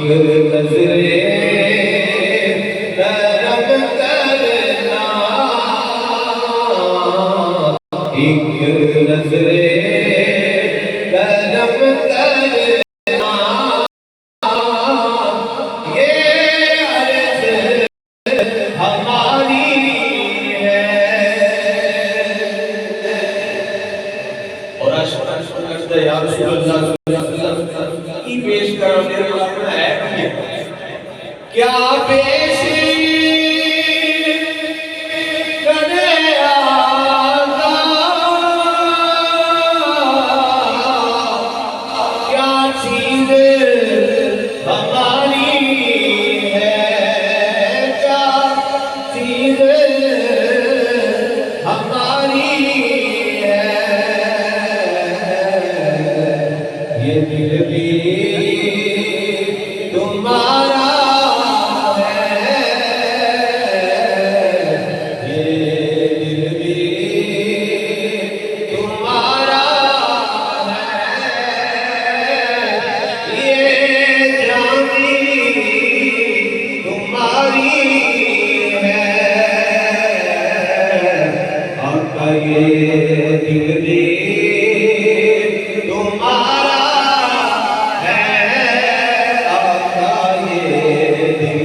نظرے کرم کرنا، ایک نظرے کرم کرنا، یہ عرض ہماری ہے۔ اور عرض یا رسول اللہ کی پیش کرو میرے اپنا ہے کیا پیش کرے آقا، کیا چیز ہماری ہے، کیا چیز ہماری ہے، یہ دل بھی تمہارا ہے، یہ دل بھی تمہارا ہے، یہ جان بھی تمہاری ہے، آقا یہ دل بھی تمہارا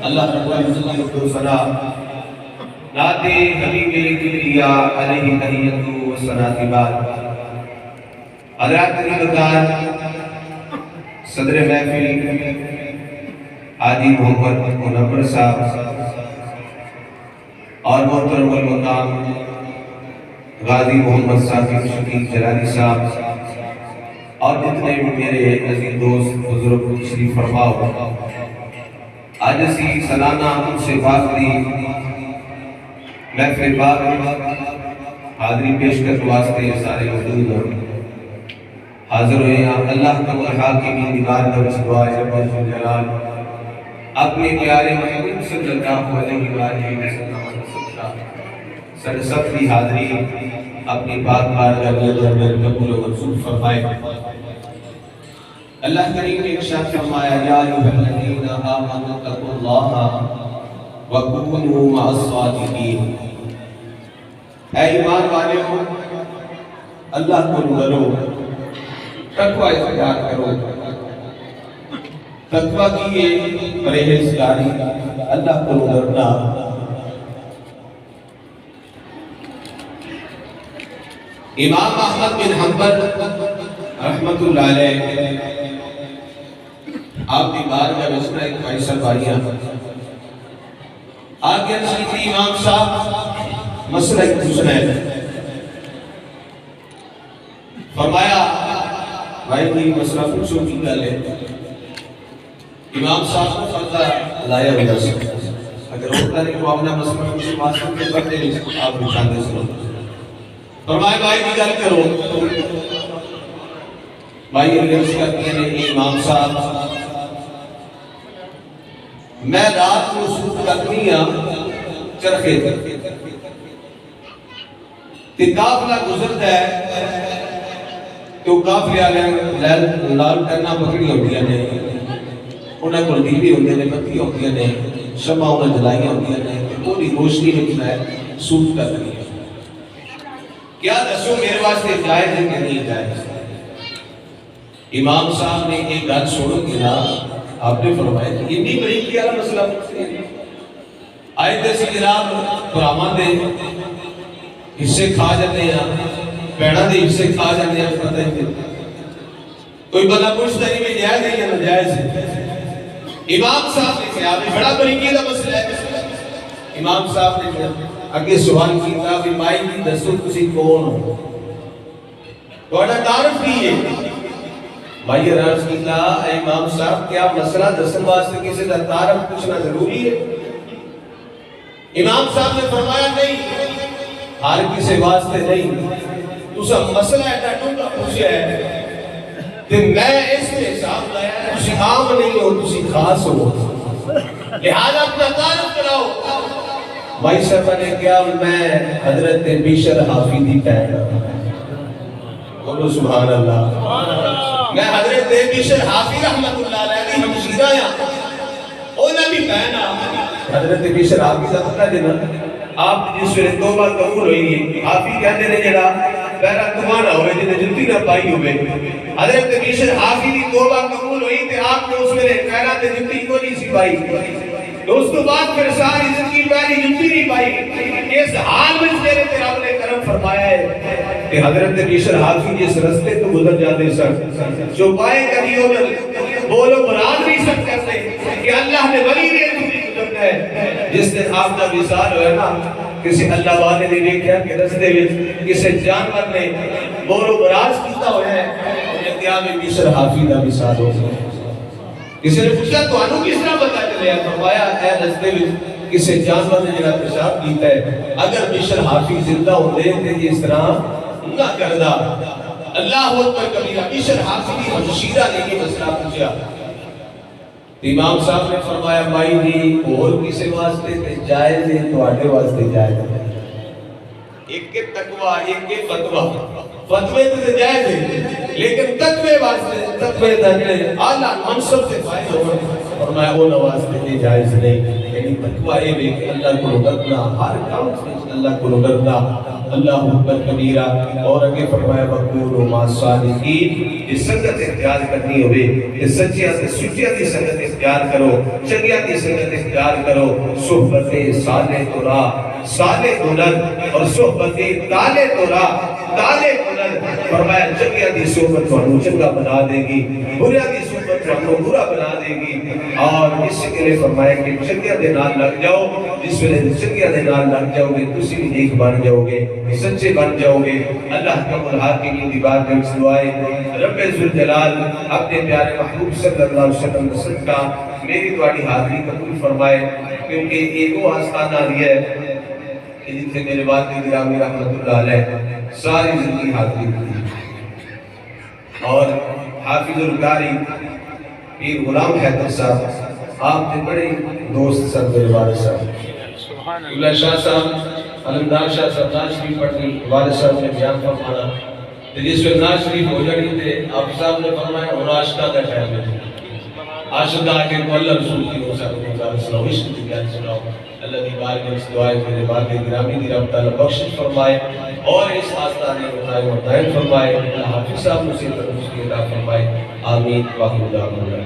اللہ رب العزت و فنا نعت حبیب کبریا علیہ تحیت و ثناء بعد حضرات مقدار صدر محفل حاجی محمد منور صاحب اور محترم المقام غازی محمد صاحب شفیق جلالی صاحب اور جتنے بھی میرے عزیز دوست بزرگ تشریف فرما ہو، آج اسی سالانہ سے باقی محفل پاک حاضری پیش کرنے واسطے سارے موجود ہیں، حاضر ہوئے ہیں۔ اللہ تعالیٰ کی دیوار پر دعائے رب الجلال اپنے پیارے محبوب صلی اللہ علیہ وآلہ وسلم سر سب کی حاضری اپنی پاک بارگاہ میں قبول و منظور فرمائے۔ اللہ کریم نے ارشاد فرمایا یا ایھا الذین آمنوا اتقوا اللہ وکونوا مع الصادقین، اے ایمان والو اللہ کو ڈرو، تقوی اختیار کرو۔ تقوی کی یہ پرہیزگاری، اللہ کو ڈرنا۔ امام احمد بن حنبل رحمت اللہ علیہ آپ کی بارگاہ میں سنا ایک فیصل باریاں آگے رسیدی امام صاحب مسئلہ ایک پوچھنا ہے، فرمایا بھائی کی مسئلہ پوچھو کی گل ہے۔ امام صاحب کو فرضہ لایا ہوتا سے اگر ہوتا نہیں تو اپنا مسئلہ پوچھو معصوم کے بندے نہیں آپ پوچھاندے سنو، فرمایا بھائی کی گل کرو۔ بھائی عرض کرتے ہیں امام صاحب میں رات کو سوت کرنی چرخے تے قافلہ گزرتا ہے تو قافلے والے لال ٹرنا پکڑی ہوتی ہیں، انہیں کو دیوی ہوتے ہیں، بتی ہوتی ہیں، شمع انہیں جلائیاں ہوتی ہیں، پوری روشنی میں ہے سوت کرنی ہے۔ کیا دسو میرے واسطے جائز ہے کہ نہیں جائز؟ امام صاحب نے ایک گل چھوڑو کہ نا آپ نے فرمایا کہ اتنی بریک کیا مسئلہ پوچھتے ہیں، آئے دے سی جناب براہمن دے حصے کھا جاتے ہیں، پیڑا دے حصے کھا جاتے ہیں، پتہ ہے کوئی بندہ مشتری میں جائز ہے یا ناجائز ہے؟ امام صاحب نے کہا بڑا بریکی کا مسئلہ ہے. امام صاحب نے اگے سوال کیا کہ مائی کی دسو تسی کون ہو، تھوڑا تعارف کی ہے. مائی عرض کیتا اے امام صاحب کیا مسئلہ دسن واسطے کسی کا تعارف پوچھنا ضروری ہے؟ امام صاحب نے فرمایا نہیں، ہر کسی واسطے نہیں، تسا مسئلہ ایڈا ڈونگا پوچھا ہے کہ میں اس کے حساب لایا ہے تسی عام نہیں ہو، تسی خاص ہو، لہذا اپنا تعارف کراؤ. مائی صاحب نے کہا میں حضرت بشر حافظی کہنا. بولو سبحان اللہ. میں حضرت بشر حافظ رحمت اللہ علیہ کی ہمشیرہ ہاں، انہاں بھی کہنا حضرت بشر حافظ پتہ دینا آپ جس ویلے توبہ قبول ہوئی ہے. حافظ کہتے ہیں جڑا پیرا تمہارا ہوئے جنہیں جلدی نہ پائی ہوئے. حضرت بشر حافظ کی توبہ قبول ہوئی تھے آپ نے اس ویلے پیرا تے جلدی کو نہیں سی پائی. اس تو بعد پھر ساری زندگی پیری جلدی نہیں پائی. اس حال میں تیرے تے رب نے کرم فرمایا ہے کہ حضرت بشر حافظ جس رستے تو گزر جاتے سن جو پائے کبھی انہوں بولو مراد نہیں سب کرتے کہ اللہ نے ولی نے گزرنا ہے. جس دن آپ کا وصال ہوئے نا کسی اللہ والے نے دیکھا کہ رستے میں کسی جانور نے بولو مراد کیتا ہویا ہے انہیں کیا میں بشر حافظ کا وصال ہو گیا. کسی نے پوچھا تو انہوں کس طرح بتا چلے ہیں؟ فرمایا اے رستے میں کسی جانور نے جڑا پیشاب کیتا ہے اگر بشر حافظ زندہ ہوتے تھے اس طرح نہ کردا. اللہ اکبر کبیرہ. بشر حافظ کی ہمشیرہ نے یہ مسئلہ پوچھا. امام صاحب نے فرمایا بھائی جی اور کسی واسطے تے جائز ہے تواڈے واسطے جائز ہے. ایک کے تقوی ایک کے فتوی. فتوی تے جائز ہے لیکن تقوی واسطے تقوی دا جڑے اعلی منصب سے فائدہ ہو فرمایا وہ واسطے تے جائز نہیں. یعنی تقوی اے ہے کہ اللہ کو ڈرنا ہر کام سے اللہ کو ڈرنا. اللہ اکبر کبیرہ. اور اگے فرمایا وقولوا مع الصادقین. جس سنگت اختیار کرنی ہوئے کہ سچیا سے سچیا کی سنگت اختیار کرو، چنگیا کی سنگت اختیار کرو. صحبت صالح تو راہ صالح بلند اور صحبت تالے تو راہ تالے بلند. فرمایا چنگیا کی صحبت کو ہم چنگا بنا دے گی، بریا کی صحبت کو ہم برا بنا دے گی. اور اس کے لیے فرمایا کہ چنگیا دے نال لگ جاؤ. جس ویلے چنگیا دے نال لگ جاؤ گے تسی بھی نیک بن جاؤ گے، سچے بن جاؤ گے. اللہ کا ملحات کی دیوار میں دعائے رب ذوالجلال اپنے پیارے محبوب صلی اللہ علیہ وسلم کا صدقہ میری تواڈی حاضری قبول فرمائے. کیونکہ ایک وہ آستانہ دیا ہے کہ جتنے میرے والد گرامی رحمت اللہ علیہ ساری زندگی حاضری کی. اور حافظ القاری پیر غلام حیدر صاحب آپ نے بڑے دوست سر میرے والد صاحب اللہ شاہ صاحب علمدار شاہ صاحب ناز شریف پڑھنی والد صاحب نے بیان فرمانا. جس وقت ناز شریف ہو جڑی تھے آپ صاحب نے فرمایا اور عاشقہ کا ٹائم ہے. عاشقہ آگے کو اللہ رسول کی روزہ سناؤ، عشق کی بیان سناؤ. اللہ دی بارگاہ میں اس دعائے میرے والد گرامی دی رب تعالیٰ بخشش فرمائے اور اس آستانے کو قائم و دائم فرمائے. اللہ حافظ صاحب نصیب پر مجھے عطا فرمائے. آمین. واخر دعوانا